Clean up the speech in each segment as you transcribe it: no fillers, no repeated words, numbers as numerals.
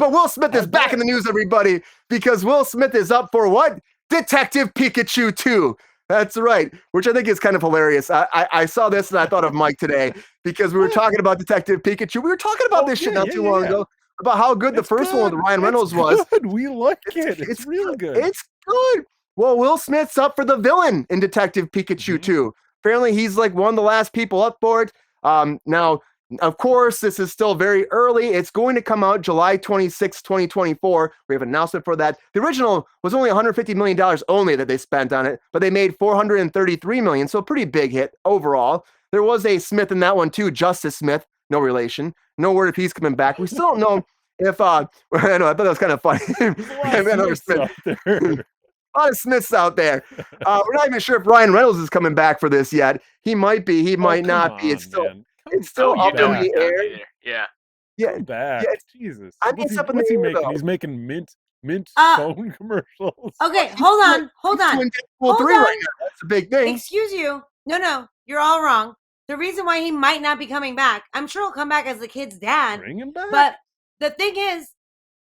but Will Smith is back in the news, everybody, because Will Smith is up for what? Detective Pikachu 2. That's right, which I think is kind of hilarious. I saw this and I thought of Mike today because we were talking about Detective Pikachu. We were talking about this shit not too long ago about how good the first one with Ryan Reynolds was. We like it. It's real good. It's good. Well, Will Smith's up for the villain in Detective Pikachu 2. Apparently, he's like one of the last people up for it. Now, of course, this is still very early. It's going to come out July 26, 2024. We have an announcement for that. The original was only $150 million only that they spent on it, but they made $433 million, so a pretty big hit overall. There was a Smith in that one too, Justice Smith, no relation. No word if he's coming back. We still don't know if, I know, I thought that was kind of funny. A lot of Smiths out there. We're not even sure if Ryan Reynolds is coming back for this yet. He might be. He might not be. It's still up in the air. Yeah. Come back. Jesus. I mean, what's he making? He's making mint phone commercials. Okay, hold on. Right now. That's a big thing. Excuse you. No, you're all wrong. The reason why he might not be coming back, I'm sure he'll come back as the kid's dad. Bring him back. But the thing is,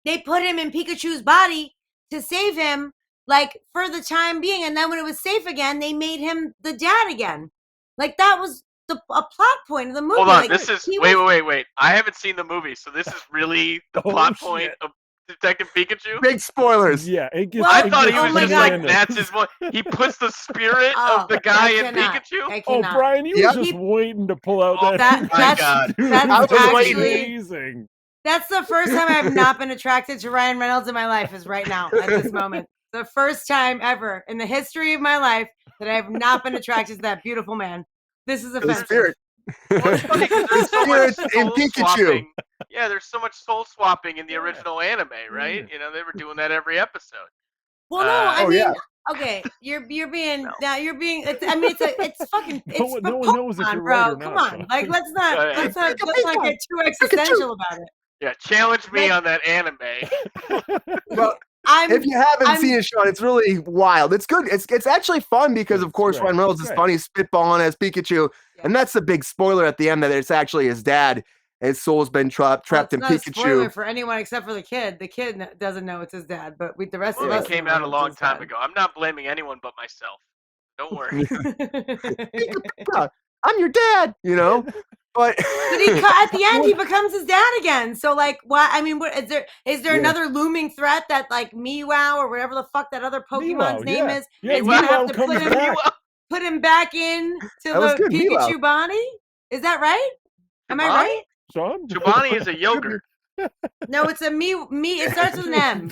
they put him in Pikachu's body to save him, like, for the time being. And then when it was safe again, they made him the dad again. Like, that was a plot point of the movie. Hold on, like, this is wait. I haven't seen the movie, so this is really the plot point of Detective Pikachu. Big spoilers. Yeah, it gets. I thought he was just like that's his voice. He puts the spirit of the guy in Pikachu. Oh, Brian, you were just waiting to pull out that. That's actually amazing. That's the first time I've not been attracted to Ryan Reynolds in my life. Is right now at this moment. The first time ever in the history of my life that I have not been attracted to that beautiful man. This is offensive. Spirit. Well, it's funny 'cause there's so much in Pikachu. Yeah, there's so much soul swapping in the original anime, right? You know, they were doing that every episode. Well, no, I mean, okay, you're being now you're being. It's fucking. It's no one knows if you're bro. right or Come not, on, like let's not get too existential about it. Yeah, challenge me on that anime. Well, if you haven't seen it, Sean, it's really wild. It's good. It's actually fun because, of course, Ryan Reynolds is funny, spitballing as Pikachu, and that's the big spoiler at the end that it's actually his dad. His soul's been trapped in Pikachu. A spoiler for anyone except for the kid. The kid doesn't know it's his dad, but the rest of us. It came out a long time ago. I'm not blaming anyone but myself. Don't worry. I'm your dad, you know. But at the end, he becomes his dad again. So, like, what? I mean, what is there another looming threat that, like, Meow or whatever the fuck that other Pokemon's name is? Is gonna have to put him back in to the Pikachu body? Is that right? Am I right? Chobani is a yogurt. No, it's a me. It starts with an M.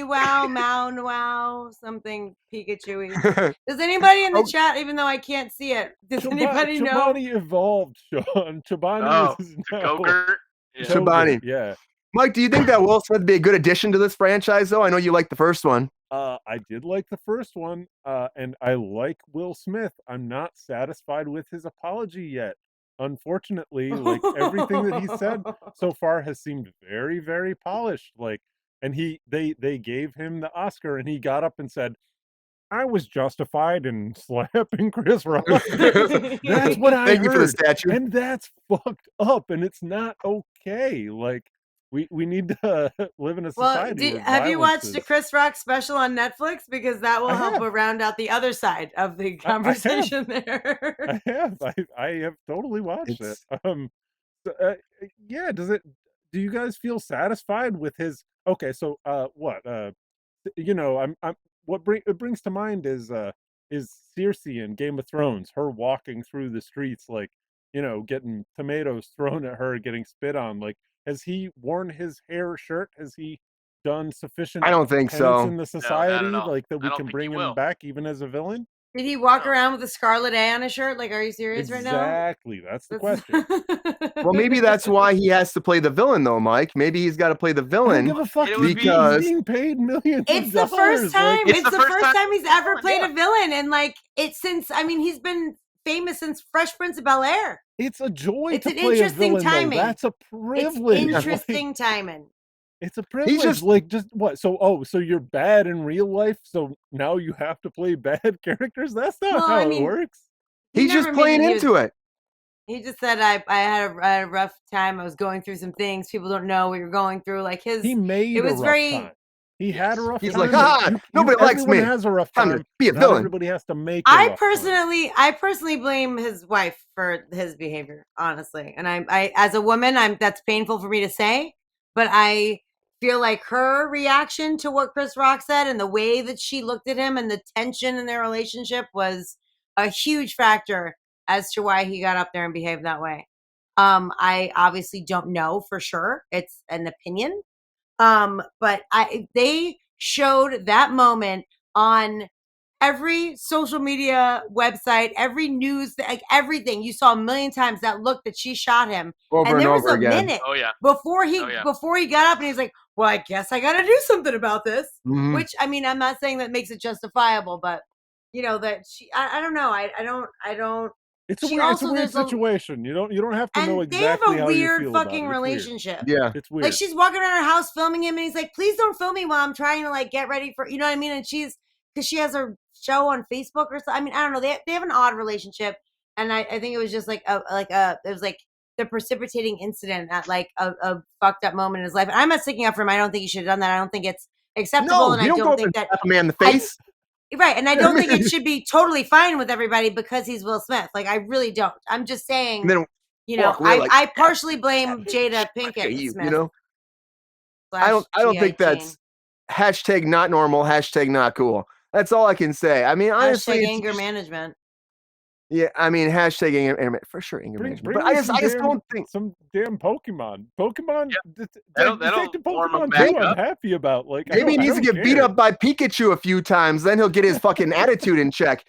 Wow, something Pikachu. Does anybody in the chat, even though I can't see it, does anybody know? Chobani evolved, Sean. Chobani is Gogurt. Chobani. Yeah. Mike, do you think that Will Smith would be a good addition to this franchise, though? I know you liked the first one. I did like the first one, and I like Will Smith. I'm not satisfied with his apology yet. Unfortunately, like everything that he said so far has seemed very, very polished. Like, and they gave him the Oscar, and he got up and said, "I was justified in slapping Chris Rock." That's what I heard. Thank you for the statue. And that's fucked up, and it's not okay. Like, we need to live in a society. Well, have you watched the Chris Rock special on Netflix? Because that will help round out the other side of the conversation there. I have totally watched it. Yeah, do you guys feel satisfied with his? Okay, so what? You know, it brings to mind is Cersei in Game of Thrones, her walking through the streets, like, you know, getting tomatoes thrown at her, getting spit on. Like, has he worn his hair shirt? Has he done sufficient? I don't think so. In the society, no, like that we can bring him back even as a villain. Did he walk around with a scarlet A on his shirt? Like, are you serious right now? Exactly. That's the question. Well, maybe that's why he has to play the villain, though, Mike. Maybe he's got to play the villain. I don't give a fuck because he's being paid millions. It's the first time. It's the first time he's ever played a villain, and like he's been famous since Fresh Prince of Bel-Air. It's a joy. It's to an play interesting a villain, timing. Though. That's a privilege. It's interesting timing. It's a privilege. Just what? So you're bad in real life, so now you have to play bad characters? That's not how it works. He's just playing into it. He just said I had a rough time. I was going through some things. People don't know what you're going through. Like he made it was a rough very. Time. He had a rough He's time. He's like, nobody likes me. Everyone has a rough time time. to be a Not villain. Everybody has to make. I personally blame his wife for his behavior, honestly. And I as a woman, that's painful for me to say, but I feel like her reaction to what Chris Rock said and the way that she looked at him and the tension in their relationship was a huge factor as to why he got up there and behaved that way. I obviously don't know for sure. It's an opinion. But they showed that moment on every social media website, every news, like everything. You saw a million times that look that she shot him. Over and there was over a again. minute before he got up and he's like, well, I guess I got to do something about this. Mm-hmm. Which, I mean, I'm not saying that makes it justifiable, but you know, that I don't know. I don't. It's a weird situation. You don't have to know exactly they have a how weird you feel fucking about it. relationship. Yeah, it's weird. Like she's walking around her house filming him, and he's like, "Please don't film me while I'm trying to like get ready for," you know what I mean? And because she has her show on Facebook or something. I mean, I don't know. They have an odd relationship, and I think it was just like it was like the precipitating incident at like a fucked up moment in his life. And I'm not sticking up for him. I don't think he should have done that. I don't think it's acceptable, no, and I don't think that a man in the face. Right, and I don't think it should be totally fine with everybody because he's Will Smith. Like, I really don't. I'm just saying, you know, I partially blame Jada Pinkett Smith. You know, I don't think that's hashtag not normal, hashtag not cool. That's all I can say. I mean, honestly, hashtag anger management. Yeah, I mean, hashtag anger for sure, anger management. But I just don't think some damn Pokemon. That'll warm him back up. I'm happy about. Like, maybe he needs to get beat up by Pikachu a few times, then he'll get his fucking attitude in check.